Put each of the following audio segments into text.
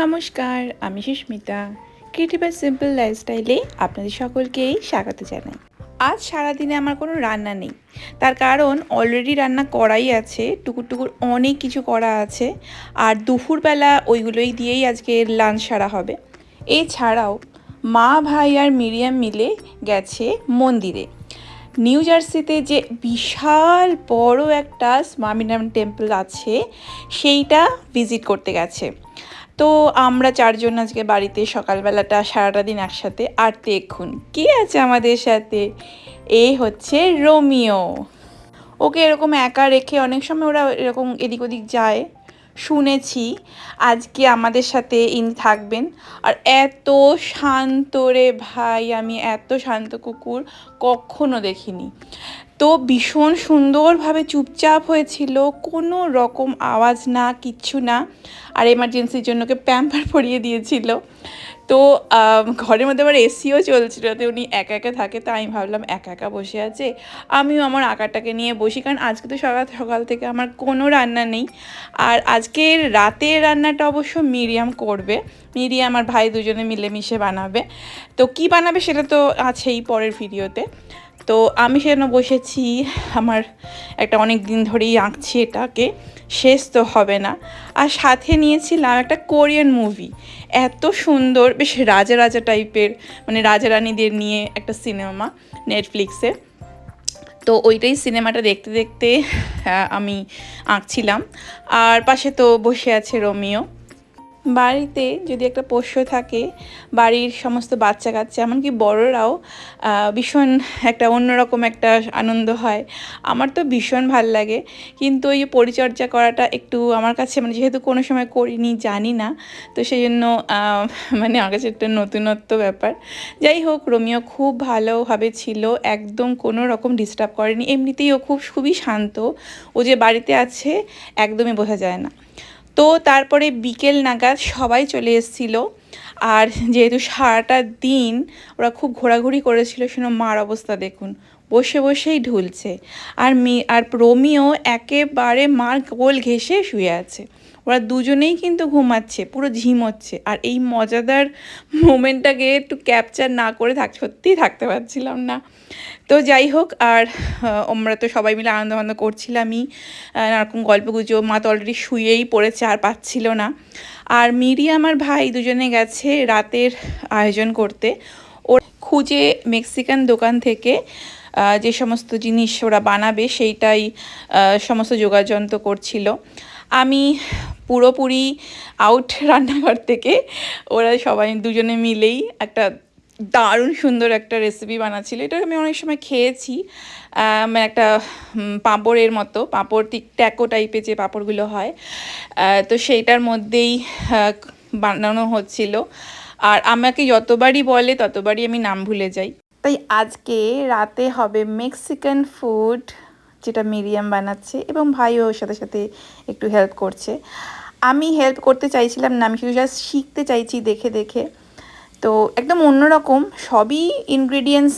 নমস্কার, আমি সুস্মিতা। ক্রিয়েটিভ আর সিম্পল লাইফস্টাইলে আপনাদের সকলকেই স্বাগত জানাই। আজ সারাদিনে আমার কোনো রান্না নেই, তার কারণ অলরেডি রান্না করাই আছে, টুকুর টুকুর অনেক কিছু করা আছে। আর দুপুরবেলা ওইগুলোই দিয়েই আজকে লাঞ্চ সারা হবে। এছাড়াও মা, ভাই আর মিরিয়াম মিলে গেছে মন্দিরে। নিউ জার্সিতে যে বিশাল বড় একটা স্বামীনারায়ণ টেম্পল আছে, সেইটা ভিজিট করতে গেছে। তো আমরা চারজন আজকে বাড়িতে সকালবেলাটা সারাটা দিন একসাথে। আর দেখুন কে আছে আমাদের সাথে, এই হচ্ছে রোমিও। ওকে এরকম একা রেখে অনেক সময় ওরা এরকম এদিক ওদিক যায়, শুনেছি আজকে আমাদের সাথে ইনি থাকবেন। আর এত শান্ত রে ভাই, আমি এত শান্ত কুকুর কখনো দেখিনি। তো ভীষণ সুন্দরভাবে চুপচাপ হয়েছিল, কোনো রকম আওয়াজ না, কিচ্ছু না। আর এমার্জেন্সির জন্য ওকে প্যাম্পার পরিয়ে দিয়েছিল। তো ঘরের মধ্যে আবার এসিও চলছিল, তো উনি একা একা থাকে। তো আমি ভাবলাম একা একা বসে আছে, আমিও আমার আঁকাটাকে নিয়ে বসি, কারণ আজকে তো সকাল সকাল থেকে আমার কোনো রান্না নেই। আর আজকের রাতের রান্নাটা অবশ্য মিরিয়াম করবে। মিরিয়াম আর ভাই দুজনে মিলেমিশে বানাবে। তো কি বানাবে সেটা তো আছেই পরের ভিডিওতে। তো আমি সেজন্য বসেছি, আমার একটা অনেক দিন ধরেই আঁকছি এটাকে, শেষ তো হবে না। আর সাথে নিয়েছিলাম একটা কোরিয়ান মুভি, এত সুন্দর, বেশ রাজা রাজা টাইপের, মানে রাজা রানীদের নিয়ে একটা সিনেমা নেটফ্লিক্সে। তো ওইটাই সিনেমাটা দেখতে দেখতে আমি আঁকছিলাম। আর পাশে তো বসে আছে রোমিও। বাড়িতে যদি একটা পোষ্য থাকে, বাড়ির সমস্ত বাচ্চা কাচ্চা এমনকি বড়রাও ভীষণ একটা অন্যরকম একটা আনন্দ হয়। আমার তো ভীষণ ভাল লাগে, কিন্তু ওই পরিচর্যা করাটা একটু আমার কাছে, মানে যেহেতু কোনো সময় করিনি, জানি না, তো সেই জন্য মানে আমার কাছে একটা নতুনত্ব ব্যাপার। যাই হোক, রোমিও খুব ভালোভাবে ছিল, একদম কোনো রকম ডিস্টার্ব করেনি। এমনিতেই ও খুবই শান্ত, ও যে বাড়িতে আছে একদমই বোঝা যায় না। তো তারপরে বিকেল নাগাদ সবাই চলে এসেছিলো। আর যেহেতু সারাটা দিন ওরা খুব ঘোরাঘুরি করেছিল, শুনো মার অবস্থা দেখুন, বসে বসেই ঢুলছে। আর রোমিও একেবারে মার কোল ঘেঁষে শুয়ে আছে। ওরা দুজনেই কিন্তু ঘুমাচ্ছে, পুরো ঝিমোচ্ছে। আর এই মজাদার মোমেন্টটাকে একটু ক্যাপচার না করে সত্যিই থাকতে পারছিলাম না। তো যাই হোক, আর আমরা তো সবাই মিলে আনন্দ করছিলামই, নানারকম গল্পগুজব। মা তো অলরেডি শুয়েই পড়েছে, আর পাচ্ছিল না। আর মিরিয়াম আর ভাই দুজনে গেছে রাতের আয়োজন করতে। ওর খুঁজে মেক্সিকান দোকান থেকে যে সমস্ত জিনিস ওরা বানাবে সেইটাই সমস্ত যোগাযন্ত্র করছিল। আমি পুরোপুরি আউট রান্নাঘর থেকে। ওরা সবাই দুজনে মিলেই একটা দারুণ সুন্দর একটা রেসিপি বানাচ্ছিল। এটা আমি অনেক সময় খেয়েছি, মানে একটা পাঁপড়ের মতো, পাঁপড় ট্যাকো টাইপের যে পাঁপড়গুলো হয়, তো সেইটার মধ্যেই বানানো হচ্ছিল। আর আমাকে যতবারই বলে ততবারই আমি নাম ভুলে যাই। তাই আজকে রাতে হবে মেক্সিকান ফুড, যেটা মিরিয়াম বানাচ্ছে, এবং ভাইও ওর সাথে সাথে একটু হেল্প করছে। আমি হেল্প করতে চাইছিলাম না, আমি শুধু জাস্ট শিখতে চাইছি দেখে দেখে। তো একদম অন্যরকম সবই ইনগ্রেডিয়েন্টস,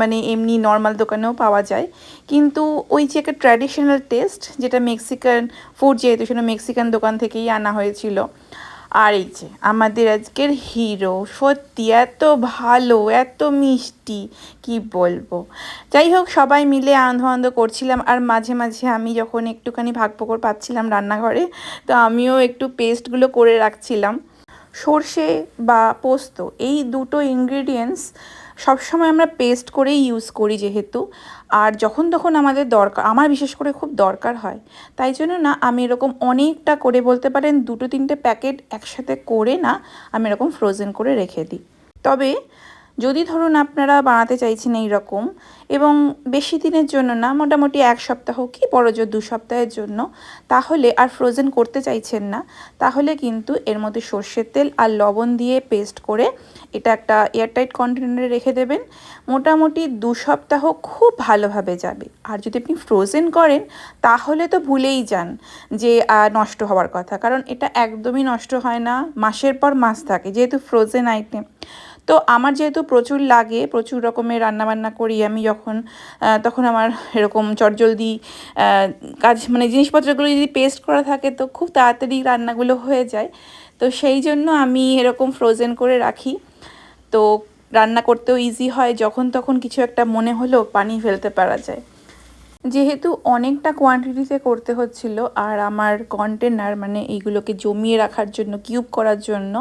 মানে এমনি নর্মাল দোকানেও পাওয়া যায়, কিন্তু ওই যে একটা ট্র্যাডিশনাল টেস্ট, যেটা মেক্সিকান ফুড, যেহেতু সেটা মেক্সিকান দোকান থেকেই আনা হয়েছিল। আর এই যে আমাদের আজকের হিরো, সত্যি এত ভালো, এত মিষ্টি, কি বলবো। যাই হোক, সবাই মিলে আনন্দ করছিলাম। আর মাঝে মাঝে আমি যখন একটুখানি ভাগপকড় পাচ্ছিলাম রান্নাঘরে, তো আমিও একটু পেস্টগুলো করে রাখছিলাম। সর্ষে বা পোস্ত, এই দুটো ইনগ্রিডিয়েন্টস সবসময় আমরা পেস্ট করেই ইউজ করি যেহেতু। আর যখন তখন আমাদের দরকার, আমার বিশেষ করে খুব দরকার হয়, তাই জন্য না আমি এরকম অনেকটা করে, বলতে পারেন 2-3টে প্যাকেট একসাথে করে না আমি এরকম ফ্রোজেন করে রেখে দিই। তবে যদি ধরুন আপনারা বানাতে চাইছেন এই রকম, এবং বেশি দিনের জন্য না, মোটামুটি 1 সপ্তাহ কি বড়জোর 2 সপ্তাহের জন্য, তাহলে আর ফ্রোজেন করতে চাইছেন না, তাহলে কিন্তু এর মধ্যে সর্ষের তেল আর লবণ দিয়ে পেস্ট করে এটা একটা এয়ারটাইট কন্টেনারে রেখে দেবেন। মোটামুটি 2 সপ্তাহ খুব ভালোভাবে যাবে। আর যদি আপনি ফ্রোজেন করেন তাহলে তো ভুলেই যান যে নষ্ট হওয়ার কথা, কারণ এটা একদমই নষ্ট হয় না, মাসের পর মাস থাকে যেহেতু ফ্রোজেন আইটেম। তো আমার যেহেতু প্রচুর লাগে, প্রচুর রকমের রান্নাবান্না করি আমি যখন, তখন আমার এরকম চটজলদি কাজ মানে জিনিসপত্রগুলো যদি পেস্ট করা থাকে তো খুব তাড়াতাড়ি রান্নাগুলো হয়ে যায়। তো সেই জন্য আমি এরকম ফ্রোজেন করে রাখি। তো রান্না করতেও ইজি হয়, যখন তখন কিছু একটা মনে হলো বানিয়ে ফেলতে পারা যায়। যেহেতু অনেকটা কোয়ান্টিটিতে করতে হচ্ছিল আর আমার কন্টেনার মানে এইগুলোকে জমিয়ে রাখার জন্য, কিউব করার জন্য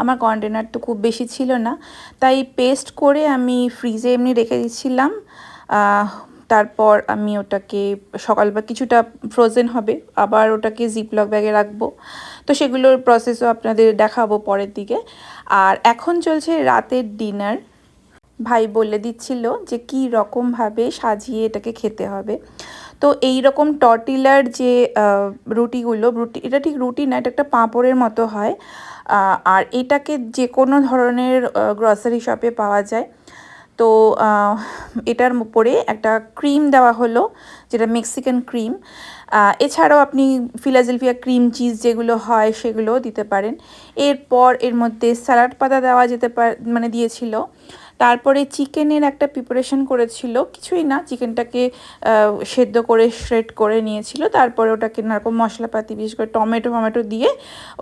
আমার কন্টেনার তো খুব বেশি ছিল না, তাই পেস্ট করে আমি ফ্রিজে এমনি রেখে দিচ্ছিলাম। তারপর আমি ওটাকে সকালবেলা কিছুটা ফ্রোজেন হবে, আবার ওটাকে জিপলক ব্যাগে রাখবো। তো সেগুলোর প্রসেসও আপনাদের দেখাবো পরের দিকে। আর এখন চলছে রাতের ডিনার। ভাই বলে দিচ্ছিল যে কী রকমভাবে সাজিয়ে এটাকে খেতে হবে। তো এই রকম টর্টিলার যে রুটি, এটা ঠিক রুটি না, এটা একটা পাঁপড়ের মতো হয়। আর এটাকে যে কোনো ধরনের গ্রসারি শপে পাওয়া যায়। তো এটার উপরে একটা ক্রিম দেওয়া হলো, যেটা মেক্সিকান ক্রিম। এছাড়াও আপনি ফিলাডেলফিয়া ক্রিম চিজ যেগুলো হয় সেগুলোও দিতে পারেন। এরপর এর মধ্যে স্যালাড পাতা দেওয়া যেতে মানে দিয়েছিল। তারপরে চিকেনের একটা প্রিপারেশন করেছিল, কিছুই না, চিকেনটাকে সেদ্ধ করে শ্রেড করে নিয়েছিল। তারপরে ওটাকে নারকম মশলাপাতি বিশেষ করে টমেটো দিয়ে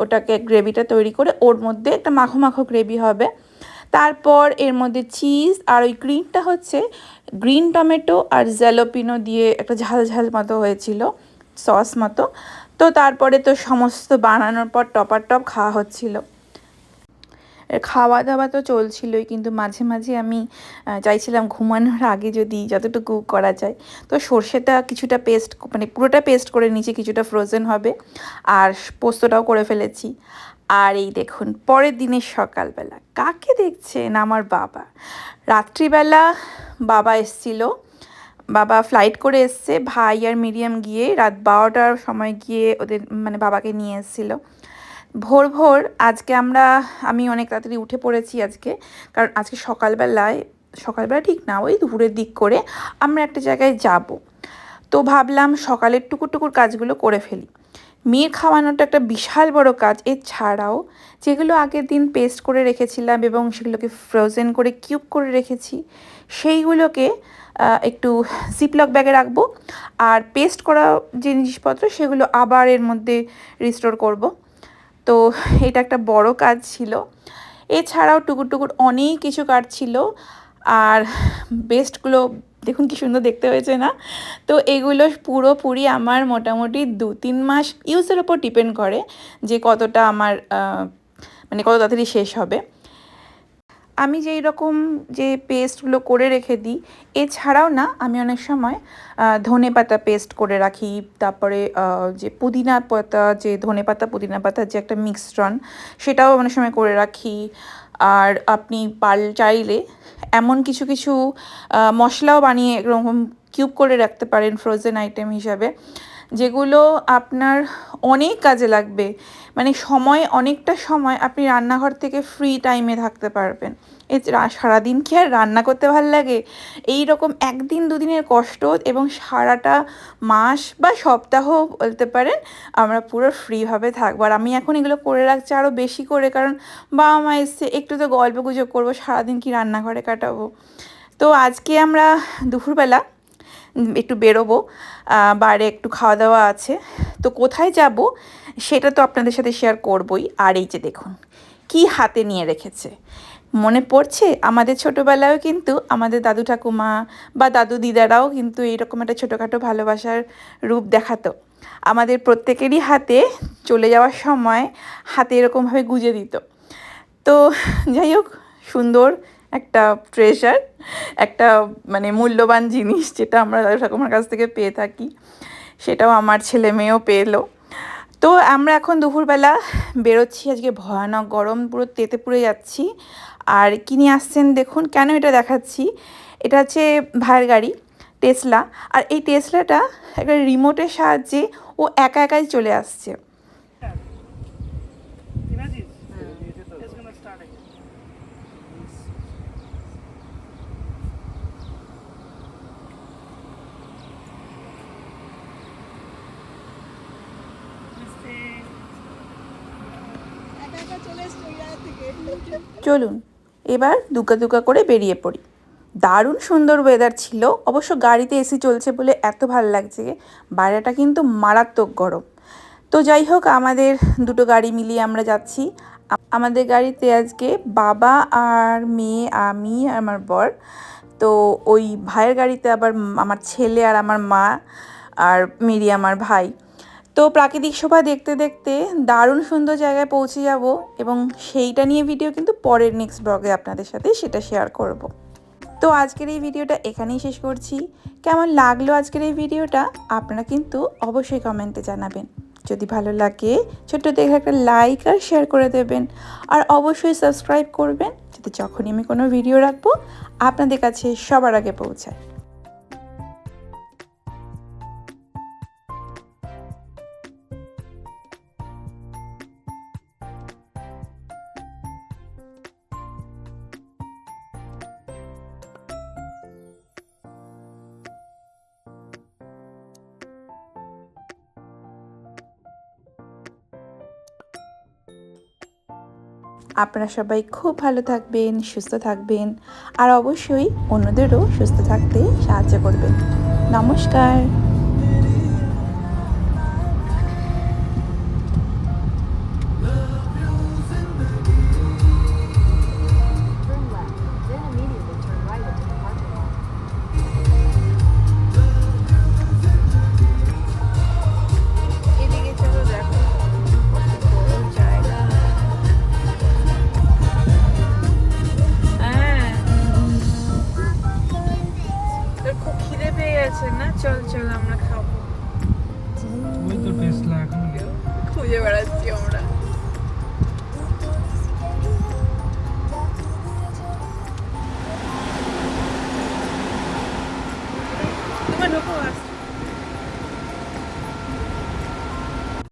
ওটাকে গ্রেভিটা তৈরি করে ওর মধ্যে একটা মাখো মাখো গ্রেভি হবে। তারপর এর মধ্যে চিজ আর ওই গ্রিনটা হচ্ছে গ্রিন টমেটো আর জ্যালোপিনো দিয়ে একটা ঝাল ঝাল মতো হয়েছিল, সস মতো। তো তারপরে তো সমস্ত বানানোর পর টপ খাওয়া হচ্ছিল। খাওয়া দাওয়া তো চলছিলই, কিন্তু মাঝে মাঝে আমি চাইছিলাম ঘুমানোর আগে যদি যতটুকু করা যায়। তো সর্ষেটা কিছুটা পেস্ট মানে পুরোটা পেস্ট করে নিচে, কিছুটা ফ্রোজেন হবে, আর পোস্তটাও করে ফেলেছি। আর এই দেখুন পরের দিনের সকালবেলা কাকে দেখছেন, আমার বাবা। রাত্রিবেলা বাবা এসছিল, বাবা ফ্লাইট করে এসছে, ভাই আর মিডিয়াম গিয়ে রাত 12টার সময় গিয়ে ওদের মানে বাবাকে নিয়ে এসেছিলো। ভোর আজকে আমি অনেক তাড়াতাড়ি উঠে পড়েছি আজকে, কারণ আজকে সকালবেলা ঠিক না, ওই দুপুরের দিক করে আমরা একটা জায়গায় যাব। তো ভাবলাম সকালের টুকুর কাজগুলো করে ফেলি। মেয়ের খাওয়ানোটা একটা বিশাল বড় কাজ। এছাড়াও যেগুলো আগের দিন পেস্ট করে রেখেছিলাম এবং সেগুলোকে ফ্রোজেন করে কিউব করে রেখেছি, সেইগুলোকে একটু জিপলক ব্যাগে রাখবো। আর পেস্ট করা যে জিনিসপত্র সেগুলো আবার এর মধ্যে রিস্টোর করব। তো এটা একটা বড় কাজ ছিল। এছাড়াও টুকুর অনেক কিছু কাজ ছিল। আর বেস্টগুলো দেখুন কি সুন্দর দেখতে হয়েছে না? তো এগুলো পুরোপুরি আমার মোটামুটি 2-3 মাস ইউজের ওপর ডিপেন্ড করে যে কতটা আমার মানে কত তাড়াতাড়ি শেষ হবে। আমি যেই রকম যে পেস্টগুলো করে রেখে দিই, এছাড়াও না আমি অনেক সময় ধনেপাতা পেস্ট করে রাখি। তারপরে যে পুদিনা পাতা যে একটা মিশ্রণ, সেটাও অনেক সময় করে রাখি। আর আপনি চাইলে এমন কিছু মশলাও বানিয়ে এরকম কিউব করে রাখতে পারেন ফ্রোজেন আইটেম হিসাবে, যেগুলো আপনার অনেক কাজে লাগবে। মানে অনেকটা সময় আপনি রান্নাঘর থেকে ফ্রি টাইমে থাকতে পারবেন। সারাদিন কি আর রান্না করতে ভালো লাগে? এই রকম 1-2 দিনের কষ্ট এবং সারাটা মাস বা সপ্তাহ বলতে পারেন আমরা পুরো ফ্রিভাবে থাকবো। আর আমি এখন এগুলো করে রাখছি আরও বেশি করে, কারণ বাবা মা এসছে, একটু তো গল্পগুজব করবো, সারাদিন কি রান্নাঘরে কাটাবো। তো আজকে আমরা দুপুরবেলা একটু বেরোবো, বাইরে একটু খাওয়া দাওয়া আছে। তো কোথায় যাব সেটা তো আপনাদের সাথে শেয়ার করবই। আর এই যে দেখুন কি হাতে নিয়ে রেখেছে, মনে পড়ছে আমাদের ছোটোবেলায়ও কিন্তু আমাদের দাদু ঠাকুমা বা দাদু দিদারাও কিন্তু এইরকম একটা ছোটোখাটো ভালোবাসার রূপ দেখাতো। আমাদের প্রত্যেকেরই হাতে চলে যাওয়ার সময় হাতে এরকমভাবে গুজে দিত। তো যাই হোক, সুন্দর একটা ট্রেজার, একটা মানে মূল্যবান জিনিস যেটা আমরা দাদু ঠাকুমার কাছ থেকে পেয়ে থাকি, সেটাও আমার ছেলে মেয়েও পেলো। তো আমরা এখন দুপুরবেলা বেরোচ্ছি, আজকে ভয়ানক গরম, পুরো তেতে পুড়ে যাচ্ছি। আর কিনে আসছেন দেখুন, কেন এটা দেখাচ্ছি, এটা হচ্ছে ভাইয়ের গাড়ি টেসলা। আর এই টেসলাটা একটা রিমোটের সাহায্যে ও একাই চলে আসছে। চলুন এবার দুকা দুকা করে বেরিয়ে পড়ি। দারুণ সুন্দর ওয়েদার ছিল, অবশ্য গাড়িতে এসি চলছে বলে এত ভালো লাগছে, বাইরেটা কিন্তু মারাত্মক গরম। তো যাই হোক, আমাদের দুটো গাড়ি মিলিয়ে আমরা যাচ্ছি। আমাদের গাড়িতে আজকে বাবা আর মেয়ে, আমি আর আমার বর। তো ওই ভাইয়ের গাড়িতে আবার আমার ছেলে আর আমার মা আর মেরি আমার ভাই। তো প্রাকৃতিক শোভা দেখতে দেখতে দারুণ সুন্দর জায়গায় পৌঁছে যাব, এবং সেইটা নিয়ে ভিডিও কিন্তু পরের নেক্সট ব্লগে আপনাদের সাথে সেটা শেয়ার করব। তো আজকের এই ভিডিওটা এখানেই শেষ করছি। কেমন লাগলো আজকের এই ভিডিওটা আপনারা কিন্তু অবশ্যই কমেন্টে জানাবেন। যদি ভালো লাগে ছোট্ট দেখে একটা লাইক আর শেয়ার করে দেবেন, আর অবশ্যই সাবস্ক্রাইব করবেন যাতে যখনই আমি কোনো ভিডিও রাখবো আপনাদের কাছে সবার আগে পৌঁছায়। আপনারা সবাই খুব ভালো থাকবেন, সুস্থ থাকবেন, আর অবশ্যই অন্যদেরও সুস্থ থাকতে সাহায্য করবেন। নমস্কার। না, চল চল আমরা খাবো। ওই তো টেসলা এখন খুঁজে বেড়াচ্ছি আমরা। তোমার ঢোকো।